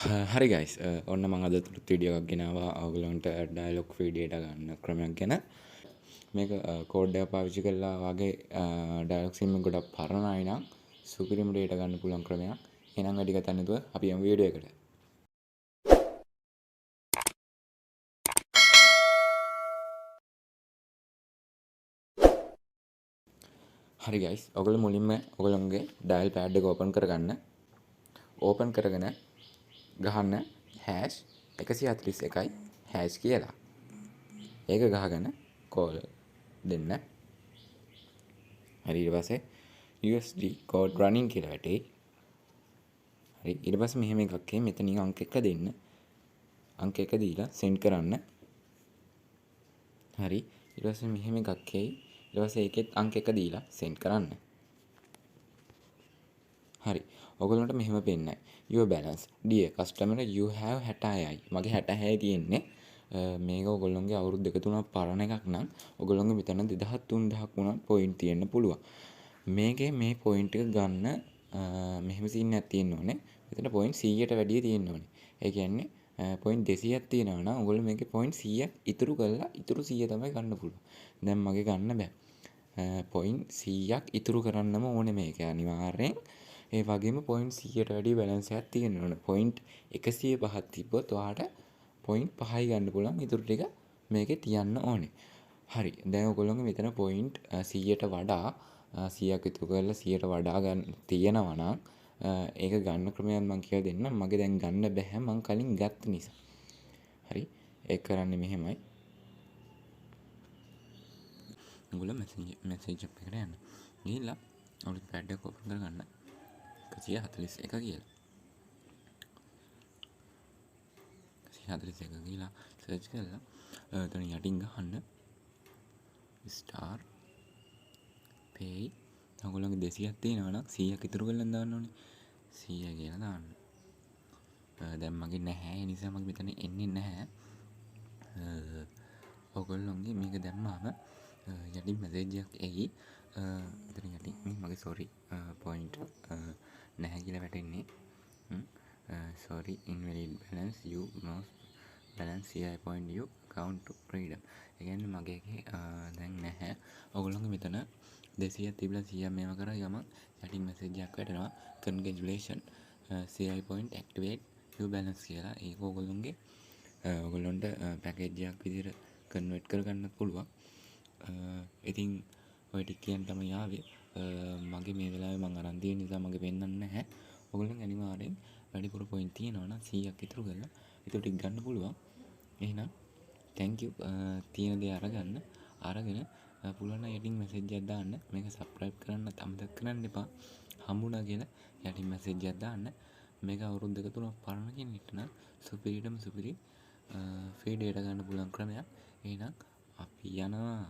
හරි ගයිස්, ඔන්න මම අද තුරුත් වීඩියෝ එකක් ගෙනාවා ඔයගලන්ට ඩයලොග් ෆ්‍රී ඩේටා ගන්න ක්‍රමයක් ගැන. මේක කෝඩ් එක පාවිච්චි කරලා වගේ ඩයලොග් සිම් එක ගොඩක් පරණ අය නම් සුපිරිම ඩේටා ගන්න පුළුවන් ක්‍රමයක්. එහෙනම් වැඩි කතා නැතුව අපි යමු වීඩියෝ එකට. හරි ගයිස්, ඔයගොල්ලෝ මුලින්ම ඔයගොල්ලෝගේ ඩයල් පෑඩ් එක ඕපන් කරගන්න. ඕපන් කරගෙන ගහන්න #141 # කියලා. ඒක ගහගෙන කෝල් දෙන්න. හරි ඊට පස්සේ USD code running කියලා වැටේ. හරි ඊට පස්සේ මෙහෙම එකක් එයි. මෙතනින් අංක 1 දෙන්න. අංක 1 දීලා send කරන්න. හරි ඊට පස්සේ මෙහෙම එකක් එයි. ඊට පස්සේ ඒකෙත් අංක 1 දීලා send කරන්න. හරි ඔයගොල්ලන්ට මෙහෙම පෙන්නයි. your balance dear customer you have 66යි. මගේ 66යි තියෙන්නේ. මේක ඔයගොල්ලන්ගේ අවුරුදු 2-3ක් පරණ එකක් නම් ඔයගොල්ලන්ගේ මෙතන 2000-3000ක් වුණත් පොයින්ට් තියෙන්න පුළුවන්. මේකේ මේ පොයින්ට් එක ගන්න මෙහෙම සීන් එකක් තියෙන්න ඕනේ. මෙතන පොයින්ට් 100ට වැඩිය තියෙන්න ඕනේ. ඒ කියන්නේ පොයින්ට් 200ක් තියෙනවා නම් ඔයගොල්ලෝ මේකේ පොයින්ට් 100ක් ඉතුරු කරලා ඉතුරු 100 තමයි ගන්න පුළුවන්. දැන් මගේ ගන්න බෑ. පොයින්ට් 100ක් ඉතුරු කරන්නම ඕනේ මේක අනිවාර්යෙන්. ඒ වගේම පොයින්ට් 100ට වැඩිය බැලන්ස් එකක් තියෙන්න ඕනේ. පොයින්ට් 105ක් තිබ්බොත් ඔයාට පොයින්ට් 5යි ගන්න පුළුවන්. ඉතුරු ටික මේකේ තියන්න ඕනේ. හරි. දැන් ඔයගොල්ලෝගේ මෙතන පොයින්ට් 100ට වඩා 100ක් ඉතුරු කරලා 100ට වඩා ගන්න තියෙනවා නම් ඒක ගන්න ක්‍රමයක් මම කියලා දෙන්නම්. මගේ දැන් ගන්න බැහැ මං කලින් ගත්ත නිසා. හරි. ඒක කරන්නේ මෙහෙමයි. ඔයගොල්ලෝ මැසේජ් එකට යන්න. ගිහිල්ලා ඔයාලගේ පෑඩ් එක ඕපන් කරගන්න. 141 කියලා. 141 කියලා සර්ච් කරලා එතන යටින් ගහන්න ස්ටාර් pay. ඔයගොල්ලන්ගේ 200ක් තියෙනවා නම් 100ක් ඉතුරු කරලා දාන්න ඕනේ. 100 කියලා දාන්න. දැන් මගේ නැහැ. ඒ නිසා මගේ මෙතන එන්නේ නැහැ. ඔයගොල්ලෝගේ මේක දැම්මාම යටින් මැසේජ් එකක් එයි. එතන යටින් මගේ sorry point නැහැ කියලා වැටෙන්නේ. sorry invalid balance you must balance CI point you count to freedom. ඒ කියන්නේ මගේ එකේ දැන් නැහැ. ඔයගොල්ලෝගේ මෙතන 200ක් තිබිලා 100ක් මේවා කරා ගමන් යටින් මැසේජ් එකක් වැටෙනවා. congratulations CI point activate your balance කියලා. ඒක ඔයගොල්ලෝගේ ඔයගොල්ලන්ට පැකේජ් එකක් විදිහට කන්වර්ට් කරගන්න පුළුවන්. ඉතින් ඔය ටික කියන්න තමයි ආවේ. මගේ මේ වෙලාවේ මම අරන් තියෙන නිසා මගේ පෙන්නන්නේ නැහැ. ඔයගොල්ලන් අනිවාර්යෙන් වැඩිපුර පොයින්ට් තියෙනවා නම් 100ක් ඉතුරු කරලා ඒක ටික ගන්න පුළුවන්. එහෙනම් thank you. තියෙන දේ අරගෙන පුළුවන් නම් යටින් මැසේජ් එකක් දාන්න. මේක subscribe කරන්න අමතක කරන්න එපා. හම්බුණා කියලා යටින් මැසේජ් එකක් දාන්න. මේක අවුරුදු 2-3ක් පරණ කෙනෙක්ට නම් සුපිරිටම සුපිරි ෆ්‍රී ඩේටා ගන්න පුළුවන් ක්‍රමයක්. එහෙනම් අපි යනවා.